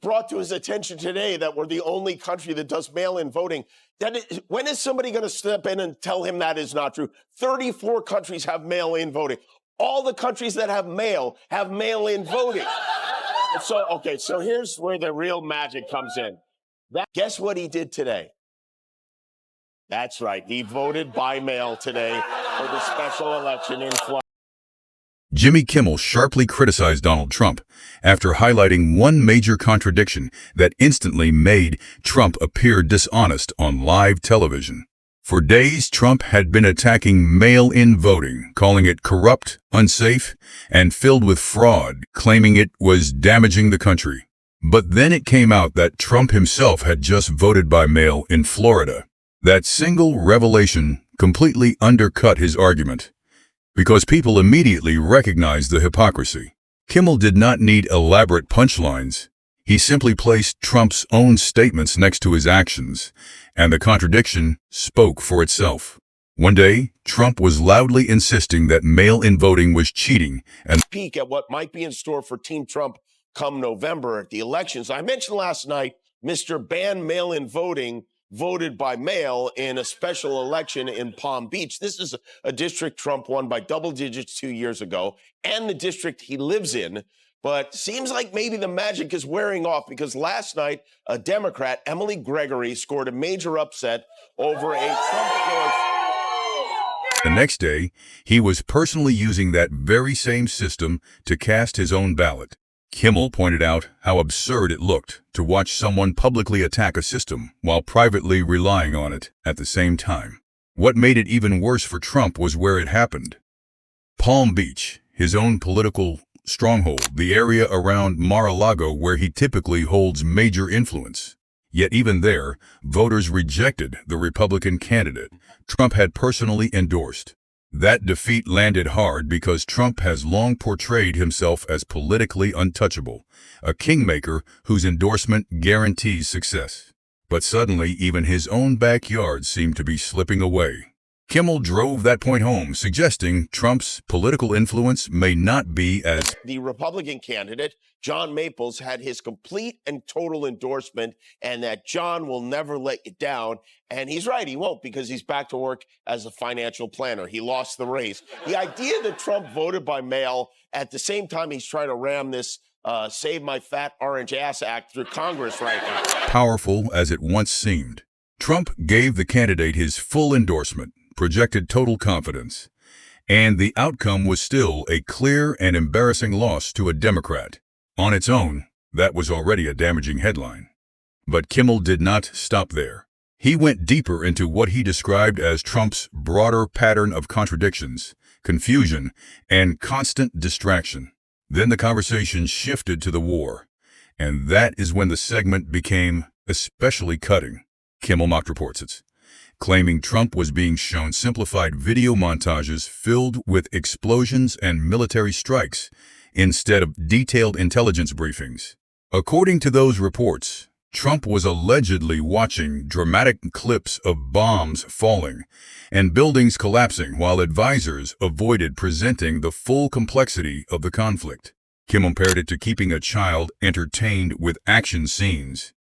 brought to his attention today that we're the only country that does mail-in voting. When is somebody going to step in and tell him that is not true? 34 countries have mail-in voting. All the countries that have mail-in voting. So here's where the real magic comes in. Guess what he did today? That's right. He voted by mail today for the special election in Florida. Jimmy Kimmel sharply criticized Donald Trump after highlighting one major contradiction that instantly made Trump appear dishonest on live television. For days, Trump had been attacking mail-in voting, calling it corrupt, unsafe, and filled with fraud, claiming it was damaging the country. But then it came out that Trump himself had just voted by mail in Florida. That single revelation completely undercut his argument, because people immediately recognized the hypocrisy. Kimmel did not need elaborate punchlines. He simply placed Trump's own statements next to his actions, and the contradiction spoke for itself. One day, Trump was loudly insisting that mail-in voting was cheating and peek at what might be in store for Team Trump come November at the elections. I mentioned last night, Mr. Ban Mail-in Voting voted by mail in a special election in Palm Beach. This is a district Trump won by double digits 2 years ago, and the district he lives in. But seems like maybe the magic is wearing off, because last night, a Democrat, Emily Gregory, scored a major upset over a Trump choice. The next day, he was personally using that very same system to cast his own ballot. Kimmel pointed out how absurd it looked to watch someone publicly attack a system while privately relying on it at the same time. What made it even worse for Trump was where it happened. Palm Beach, his own political stronghold, the area around Mar-a-Lago where he typically holds major influence. Yet even there, voters rejected the Republican candidate Trump had personally endorsed. That defeat landed hard because Trump has long portrayed himself as politically untouchable, a kingmaker whose endorsement guarantees success. But suddenly, even his own backyard seemed to be slipping away. Kimmel drove that point home, suggesting Trump's political influence may not be as... The Republican candidate, John Maples, had his complete and total endorsement, and that John will never let you down. And he's right, he won't, because he's back to work as a financial planner. He lost the race. The idea that Trump voted by mail at the same time he's trying to ram this Save My Fat Orange Ass Act through Congress right now. Powerful as it once seemed, Trump gave the candidate his full endorsement, projected total confidence, and the outcome was still a clear and embarrassing loss to a Democrat. On its own, that was already a damaging headline. But Kimmel did not stop there. He went deeper into what he described as Trump's broader pattern of contradictions, confusion, and constant distraction. Then the conversation shifted to the war, and that is when the segment became especially cutting. Kimmel mocked reports it, claiming Trump was being shown simplified video montages filled with explosions and military strikes instead of detailed intelligence briefings. According to those reports, Trump was allegedly watching dramatic clips of bombs falling and buildings collapsing while advisors avoided presenting the full complexity of the conflict. Kimmel compared it to keeping a child entertained with action scenes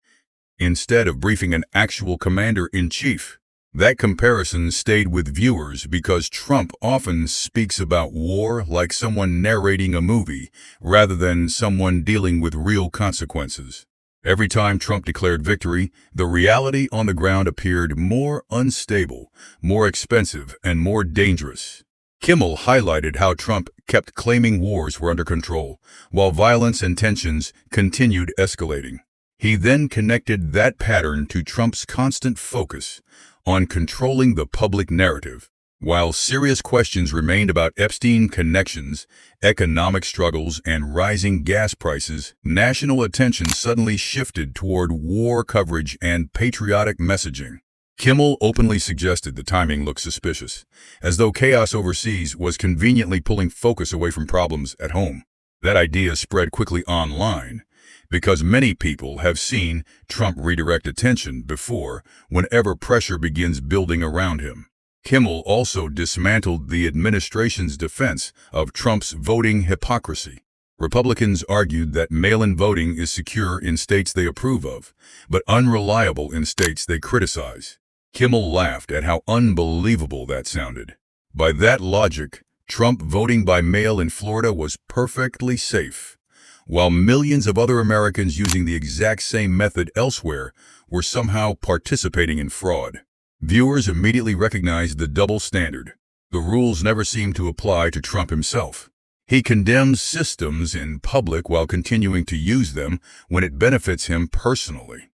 instead of briefing an actual commander-in-chief. That comparison stayed with viewers because Trump often speaks about war like someone narrating a movie rather than someone dealing with real consequences. Every time Trump declared victory, the reality on the ground appeared more unstable, more expensive, and more dangerous. Kimmel highlighted how Trump kept claiming wars were under control, while violence and tensions continued escalating. He then connected that pattern to Trump's constant focus on controlling the public narrative. While serious questions remained about Epstein connections, economic struggles, and rising gas prices, national attention suddenly shifted toward war coverage and patriotic messaging. Kimmel openly suggested the timing looked suspicious, as though chaos overseas was conveniently pulling focus away from problems at home. That idea spread quickly online, because many people have seen Trump redirect attention before whenever pressure begins building around him. Kimmel also dismantled the administration's defense of Trump's voting hypocrisy. Republicans argued that mail-in voting is secure in states they approve of, but unreliable in states they criticize. Kimmel laughed at how unbelievable that sounded. By that logic, Trump voting by mail in Florida was perfectly safe, while millions of other Americans using the exact same method elsewhere were somehow participating in fraud. Viewers immediately recognized the double standard. The rules never seemed to apply to Trump himself. He condemns systems in public while continuing to use them when it benefits him personally.